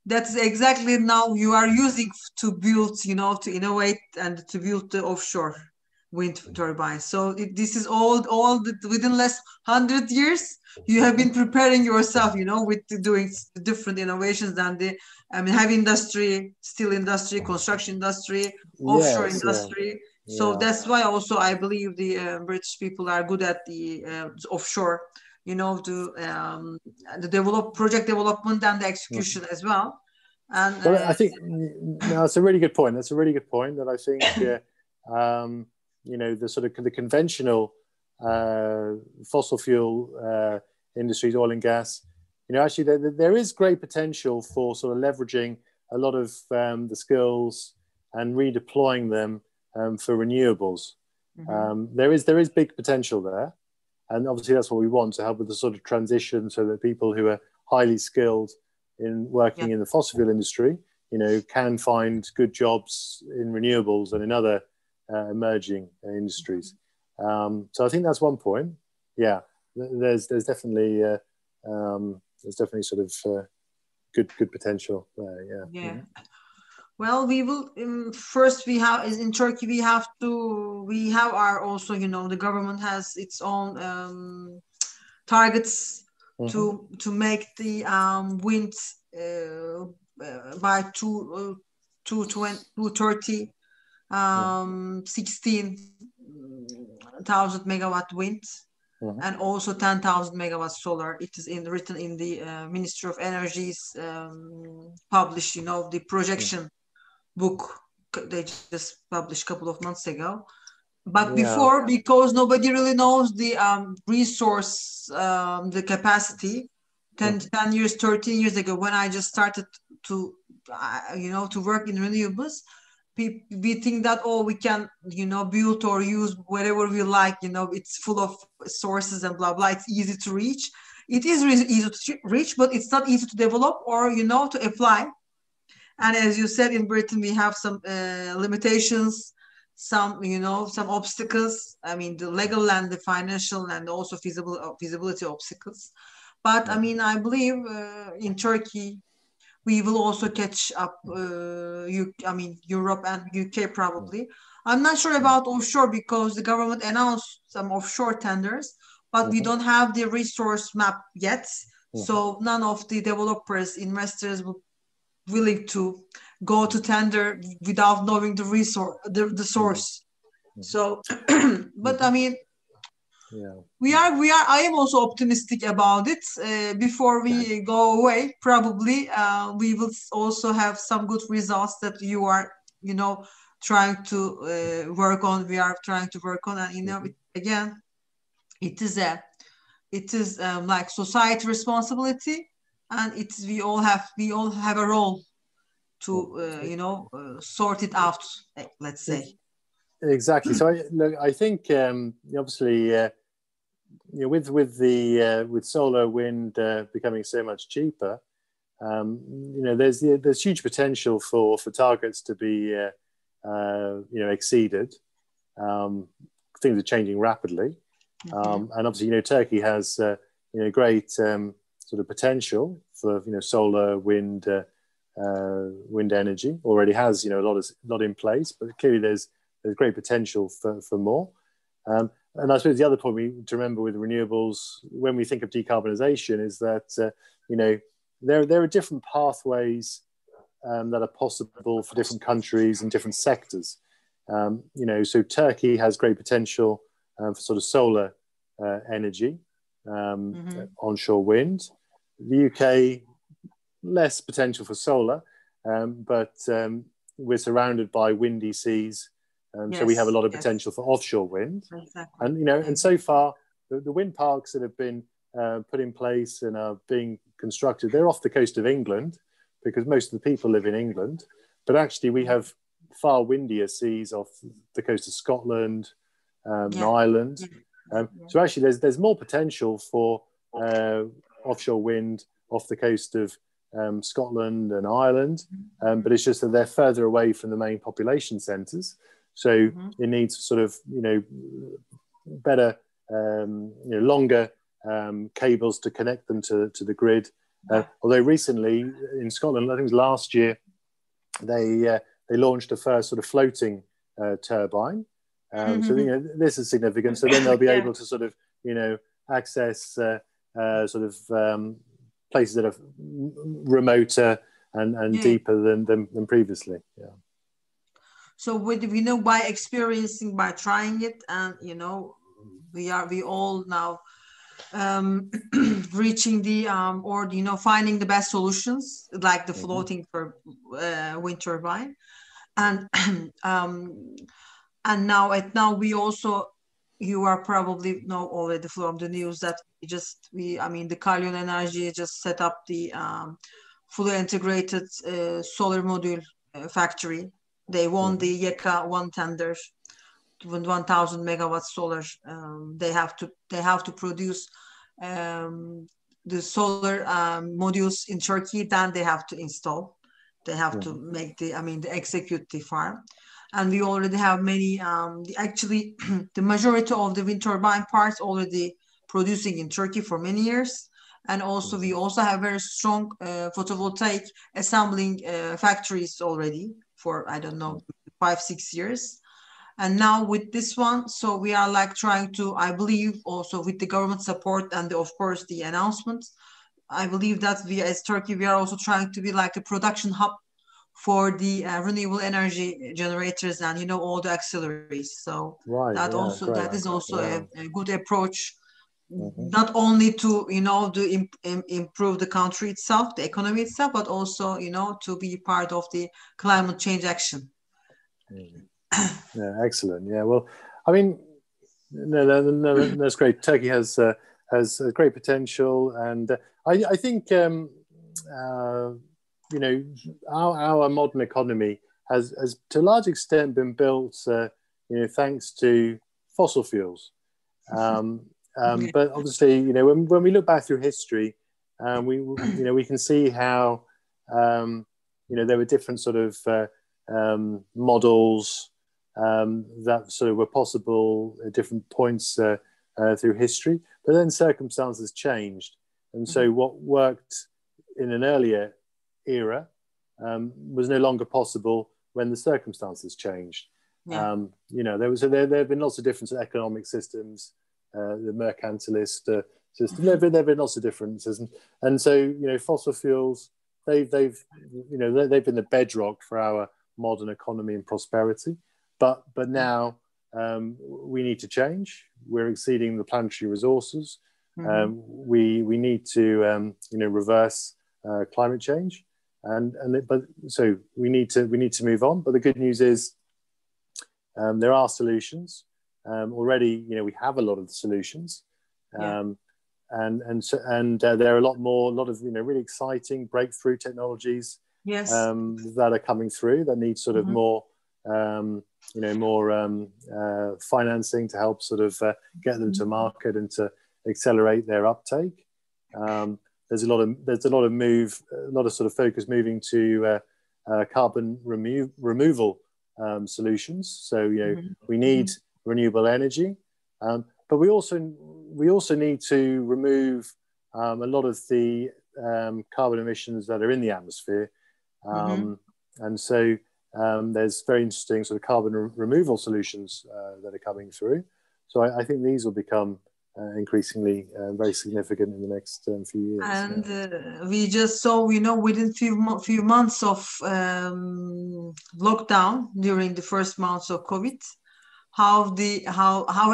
[SPEAKER 1] that's exactly now you are using to build, to innovate and to build the offshore wind turbines. So this is all within less 100 years. You have been preparing yourself, with doing different innovations than the heavy industry, steel industry, construction industry, offshore industry. So that's why also I believe the British people are good at the offshore, you know, the project development and the execution as well. And
[SPEAKER 2] well, I think that's a really good point. That's a really good point. That I think you know, the conventional fossil fuel industries, oil and gas. You know, actually, there is great potential for sort of leveraging a lot of the skills and redeploying them for renewables. There is big potential there, and obviously that's what we want, to help with the sort of transition, so that people who are highly skilled in working in the fossil fuel industry, you know, can find good jobs in renewables and in other emerging industries. So I think that's one point. Yeah, there's definitely sort of good potential there.
[SPEAKER 1] Yeah. Well, we will first. We have in Turkey. We have our also. You know, the government has its own targets to make the wind by 2030 16,000 megawatt wind. And also 10,000 megawatts solar. It is written in the Ministry of Energy's published, you know, the projection book. They just published a couple of months ago. But before, because nobody really knows the resource, the capacity, 10 years, 13 years ago, when I just started to, you know, to work in renewables, we think that, oh, we can, you know, build or use whatever we like, you know, it's full of sources and blah, blah. It's easy to reach. It is easy to reach, but it's not easy to develop or, you know, to apply. And as you said, in Britain, we have some limitations, some, you know, some obstacles. I mean, the legal and the financial and also feasibility obstacles. But I mean, I believe in Turkey, we will also catch up, Europe and UK probably. I'm not sure about offshore because the government announced some offshore tenders, but we don't have the resource map yet. So none of the developers, investors will willing to go to tender without knowing the resource, the source. So, but I mean, I am also optimistic about it. Before we go away, probably we will also have some good results that you are, you know, trying to work on. We are trying to work on, and you know, again, it is like society responsibility, and we all have a role to you know, sort it out. Let's say.
[SPEAKER 2] Exactly. So I think obviously, you know, with solar, wind becoming so much cheaper, you know, there's huge potential for targets to be you know, exceeded. Things are changing rapidly, and obviously, you know, Turkey has you know, great sort of potential for, you know, solar, wind energy. Already has, you know, a lot in place, but clearly there's great potential for more. And I suppose the other point we need to remember with renewables, when we think of decarbonisation, is that you know, there are different pathways that are possible for different countries and different sectors. You know, so Turkey has great potential for sort of solar energy, onshore wind. The UK, less potential for solar, but we're surrounded by windy seas. So we have a lot of potential for offshore wind. Exactly. And, you know, and so far, the wind parks that have been put in place and are being constructed, they're off the coast of England, because most of the people live in England. But actually, we have far windier seas off the coast of Scotland and Ireland. So actually, there's more potential for offshore wind off the coast of Scotland and Ireland. But it's just that they're further away from the main population centres. So it needs sort of, you know, better, you know, longer cables to connect them to the grid. Although recently in Scotland, I think it was last year, they launched the first sort of floating turbine. So, you know, this is significant. So then they'll be able to sort of, you know, access sort of places that are remoter and deeper than previously.
[SPEAKER 1] So we know by experiencing, by trying it, and we all now reaching the or finding the best solutions, like the floating for wind turbine, and and now we also, you are probably know already from the news that the Kalyon Energy just set up the fully integrated solar module factory. They won the YEKA 1 tender, 1,000 megawatts solar. They have to produce the solar modules in Turkey. Then they have to install. They have to make the execute the farm. And we already have many, actually, the majority of the wind turbine parts already producing in Turkey for many years. And also, we also have very strong photovoltaic assembling factories already for, 5-6 years. And now with this one, so we are like trying to, I believe, also with the government support and of course the announcements, I believe that we as Turkey, we are also trying to be like a production hub for the renewable energy generators and all the auxiliaries. So that is also a good approach, not only to improve the country itself, the economy itself, but also to be part of the climate change action.
[SPEAKER 2] Yeah, excellent. Yeah, well, I mean, no, that's great. Turkey has great potential, and I think our modern economy has to a large extent been built, thanks to fossil fuels. But obviously, when we look back through history, we can see how there were different sort of models that sort of were possible at different points through history, but then circumstances changed, and so what worked in an earlier era was no longer possible when the circumstances changed. There have been lots of different economic systems, the mercantilist system. There have been lots of differences, and so fossil fuels they've been the bedrock for our modern economy and prosperity. But now we need to change. We're exceeding the planetary resources. We need to reverse climate change, so we need to move on. But the good news is there are solutions already. We have a lot of the solutions, and there are a lot of really exciting breakthrough technologies that are coming through that need sort of more financing to help sort of get them to market and to accelerate their uptake. There's a lot of sort of focus moving to carbon removal solutions. So we need renewable energy, but we also need to remove a lot of the carbon emissions that are in the atmosphere, and so there's very interesting sort of carbon removal solutions that are coming through. So I think these will become increasingly very significant in the next few years.
[SPEAKER 1] And we just saw, within few months of lockdown during the first months of COVID, how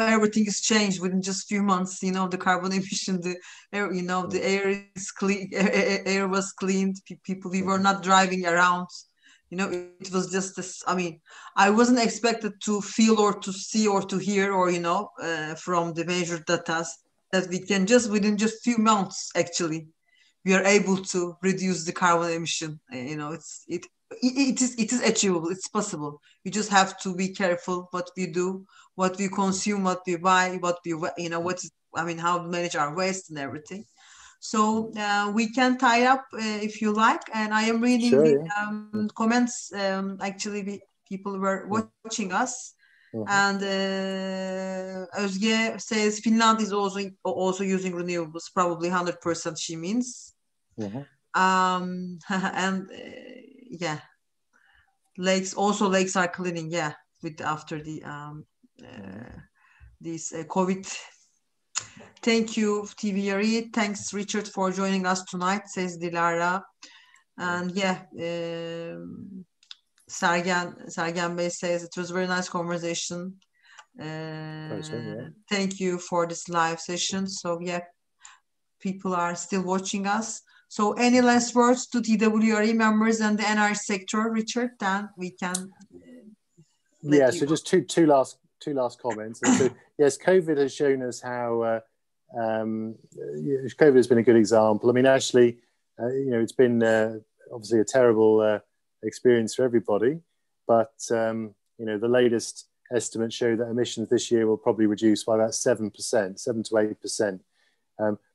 [SPEAKER 1] everything has changed within just few months. The carbon emission, the air, the air is clean, air was cleaned. We were not driving around. It was just this. I wasn't expected to feel or to see or to hear or from the measured data that we can just within just few months actually we are able to reduce the carbon emission. It is achievable. It's possible. We just have to be careful what we do, what we consume, what we buy, how to manage our waste and everything. So we can tie up if you like, and I am reading the comments. Actually, people were watching us, and Özge says Finland is also using renewables, probably 100%. She means, and lakes are cleaning. After the this COVID. Thank you, TWRE. Thanks, Richard, for joining us tonight, says Dilara. And Sergen Bey says it was a very nice conversation. Thank you for this live session. So yeah, people are still watching us. So any last words to TWRE members and the energy sector, Richard? Then we can.
[SPEAKER 2] So just two last comments. So, yes, COVID has shown us how COVID has been a good example. I mean, actually, it's been obviously a terrible experience for everybody, but the latest estimates show that emissions this year will probably reduce by about 7%, 7 to 8%.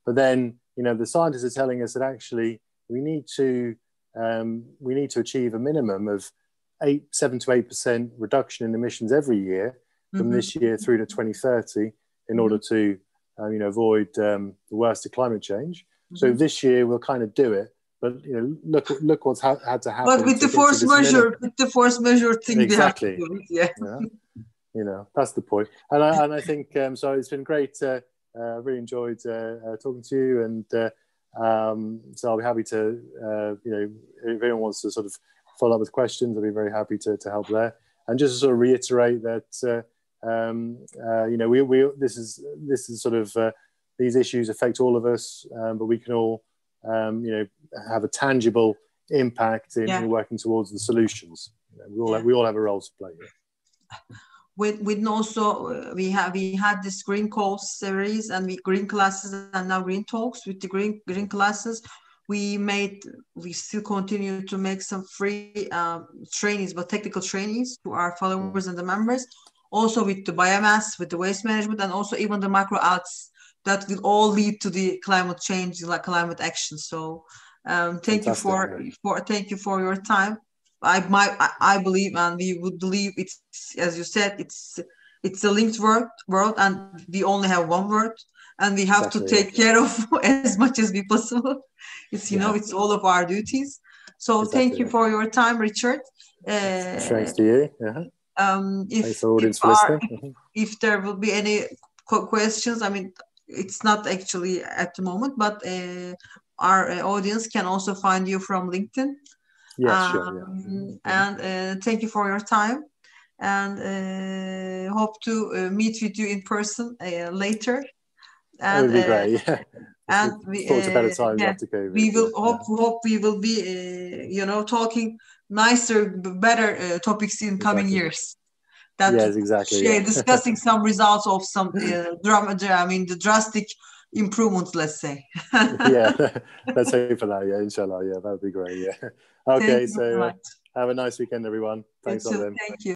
[SPEAKER 2] But then, the scientists are telling us that actually we need to achieve a minimum of 7 to 8% reduction in emissions every year from this year through to 2030 in order to avoid the worst of climate change. So this year we'll kind of do it, but look what's had to happen.
[SPEAKER 1] But with the force measure thing,
[SPEAKER 2] exactly.
[SPEAKER 1] We have to do it,
[SPEAKER 2] that's the point. And I think so. It's been great. I really enjoyed talking to you, and so I'll be happy to if anyone wants to sort of follow up with questions, I'll be very happy to help there. And just to sort of reiterate that this is sort of these issues affect all of us, but we can all have a tangible impact in working towards the solutions. We all have a role to play here.
[SPEAKER 1] With also we had this green calls series and green classes and now green talks. With the green classes, we still continue to make some free trainings, but technical trainings to our followers and the members. Also with the biomass, with the waste management, and also even the macro algs that will all lead to the climate change, like climate action. So thank you for your time. I believe, and we would believe, it's, as you said, it's a linked world, and we only have one world, and we have to take care of as much as we possible. It's it's all of our duties. So thank you for your time, Richard.
[SPEAKER 2] Thanks to you. Thanks to the audience for listening.
[SPEAKER 1] If there will be any questions, I mean, it's not actually at the moment, but our audience can also find you from LinkedIn.
[SPEAKER 2] Yeah, sure.
[SPEAKER 1] And thank you for your time, and hope to meet with you in person later.
[SPEAKER 2] That would be great. Yeah.
[SPEAKER 1] And
[SPEAKER 2] thought about times after COVID.
[SPEAKER 1] We will hope we will be talking nicer, better topics in coming years. Discussing some results of some the drastic improvements, let's say.
[SPEAKER 2] Let's hope for that. Yeah, inshallah. Yeah, that would be great. Yeah. Okay, so have a nice weekend, everyone. Thanks, all.
[SPEAKER 1] Thank you.